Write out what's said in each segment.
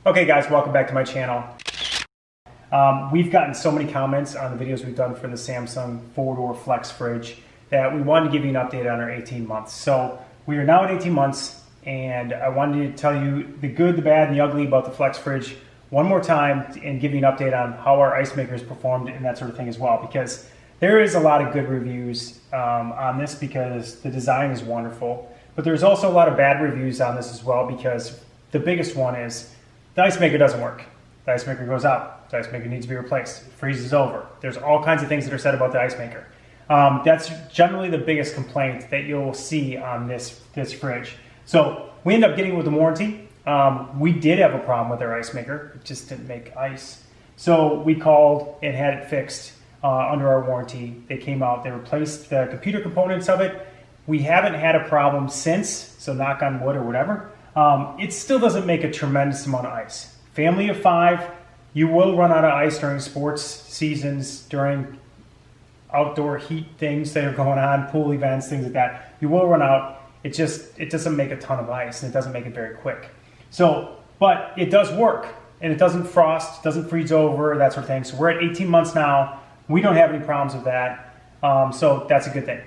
Okay guys, welcome back to my channel. We've gotten so many comments on the videos we've done for the Samsung 4-door Flex fridge that we wanted to give you an update on our 18 months. So we are now at 18 months and I wanted to tell you the good, the bad, and the ugly about the Flex fridge one more time and give you an update on how our ice makers performed and that sort of thing as well, because there is a lot of good reviews on this because the design is wonderful, but there's also a lot of bad reviews on this as well because the biggest one is the ice maker doesn't work. The ice maker goes out. The ice maker needs to be replaced. It freezes over. There's all kinds of things that are said about the ice maker. That's generally the biggest complaint that you'll see on this fridge. So we end up getting it with a warranty. We did have a problem with our ice maker. It just didn't make ice. So we called and had it fixed under our warranty. They came out, they replaced the computer components of it. We haven't had a problem since, so knock on wood or whatever. It still doesn't make a tremendous amount of ice. Family of 5, you will run out of ice during sports seasons, during outdoor heat things that are going on, pool events, things like that. You will run out. It doesn't make a ton of ice and it doesn't make it very quick. So, but it does work and it doesn't frost, doesn't freeze over, that sort of thing. So we're at 18 months now. We don't have any problems with that. So that's a good thing.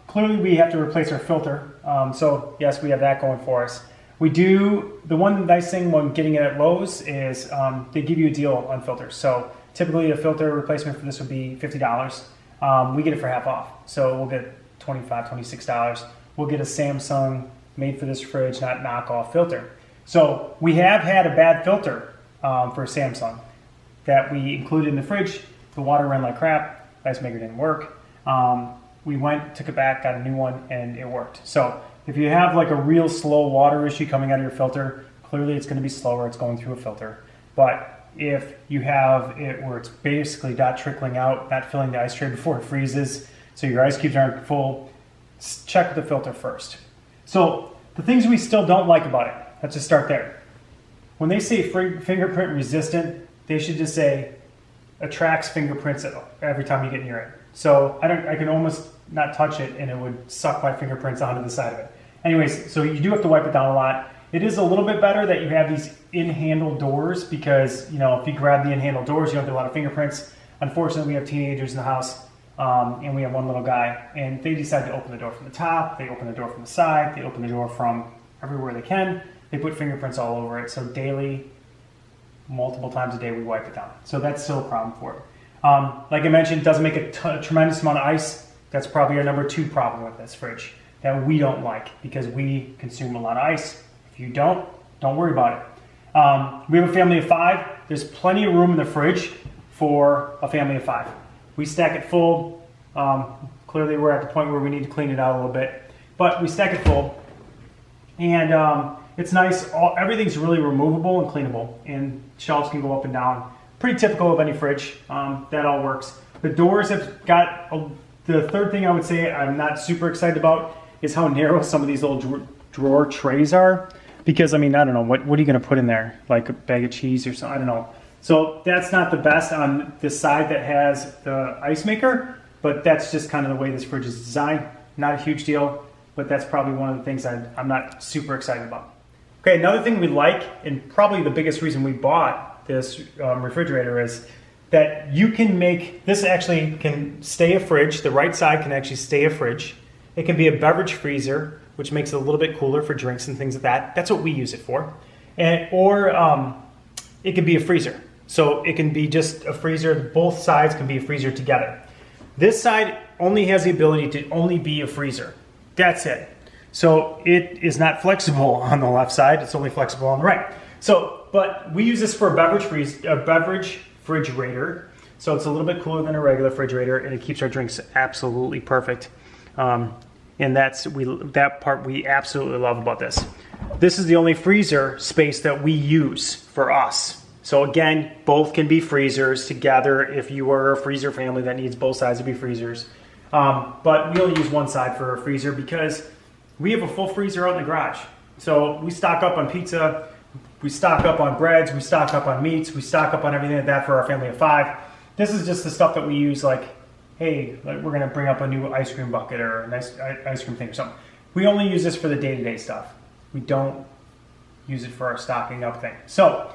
Clearly we have to replace our filter. So yes, we have that going for us. We do, the one nice thing when getting it at Lowe's is they give you a deal on filters. So typically a filter replacement for this would be $50. We get it for half off. So we'll get $25, $26. We'll get a Samsung made for this fridge, not knockoff filter. So we have had a bad filter for Samsung that we included in the fridge. The water ran like crap. The ice maker didn't work. We went, took it back, got a new one, and it worked. So if you have like a real slow water issue coming out of your filter, clearly it's going to be slower. It's going through a filter. But if you have it where it's basically not trickling out, not filling the ice tray before it freezes, so your ice cubes aren't full, check the filter first. So the things we still don't like about it, let's just start there. When they say fingerprint resistant, they should just say attracts fingerprints every time you get near it. So I can almost not touch it and it would suck my fingerprints onto the side of it. Anyways, so you do have to wipe it down a lot. It is a little bit better that you have these in-handle doors because, you know, if you grab the in-handle doors, you don't get a lot of fingerprints. Unfortunately, we have teenagers in the house and we have one little guy and they decide to open the door from the top, they open the door from the side, they open the door from everywhere they can. They put fingerprints all over it. So daily, multiple times a day, we wipe it down. So that's still a problem for it. Like I mentioned, it doesn't make a tremendous amount of ice. That's probably our number 2 problem with this fridge that we don't like because we consume a lot of ice. If you don't worry about it. We have a family of 5. There's plenty of room in the fridge for a family of 5. We stack it full. Clearly we're at the point where we need to clean it out a little bit, but we stack it full. And it's nice. Everything's really removable and cleanable, and shelves can go up and down. Pretty typical of any fridge. That all works. The doors have got, the third thing I would say I'm not super excited about is how narrow some of these little drawer trays are. Because, I mean, I don't know, what are you going to put in there? Like a bag of cheese or something? I don't know. So that's not the best on the side that has the ice maker, but that's just kind of the way this fridge is designed. Not a huge deal, but that's probably one of the things I'm not super excited about. Okay, another thing we like, and probably the biggest reason we bought this refrigerator is that you can make, this actually can stay a fridge. The right side can actually stay a fridge. It can be a beverage freezer, which makes it a little bit cooler for drinks and things like that. That's what we use it for. Or it can be a freezer. So it can be just a freezer. Both sides can be a freezer together. This side only has the ability to only be a freezer. That's it. So it is not flexible on the left side. It's only flexible on the right. So, but we use this for a beverage refrigerator. So it's a little bit cooler than a regular refrigerator, and it keeps our drinks absolutely perfect. And that part we absolutely love about this. This is the only freezer space that we use for us. So again, both can be freezers together if you are a freezer family that needs both sides to be freezers. But we only use one side for a freezer because we have a full freezer out in the garage. So we stock up on pizza, we stock up on breads, we stock up on meats, we stock up on everything like that for our family of 5. This is just the stuff that we use, like, hey, like we're gonna bring up a new ice cream bucket or a nice ice cream thing or something. We only use this for the day-to-day stuff. We don't use it for our stocking up thing. So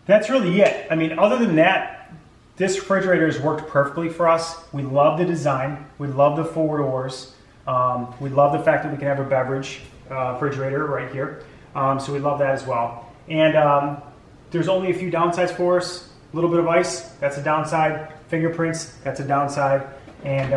that's really it. I mean, other than that, this refrigerator has worked perfectly for us. We love the design. We love the 4 doors. We love the fact that we can have a beverage refrigerator right here. So we love that as well. And there's only a few downsides for us. A little bit of ice, that's a downside. Fingerprints, that's a downside. And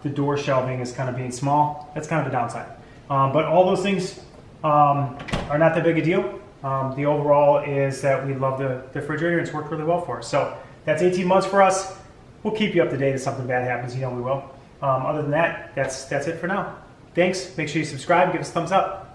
the door shelving is kind of being small. That's kind of a downside. But all those things are not that big a deal. The overall is that we love the refrigerator and it's worked really well for us. So that's 18 months for us. We'll keep you up to date if something bad happens. You know we will. Other than that, that's it for now. Thanks. Make sure you subscribe. Give us a thumbs up.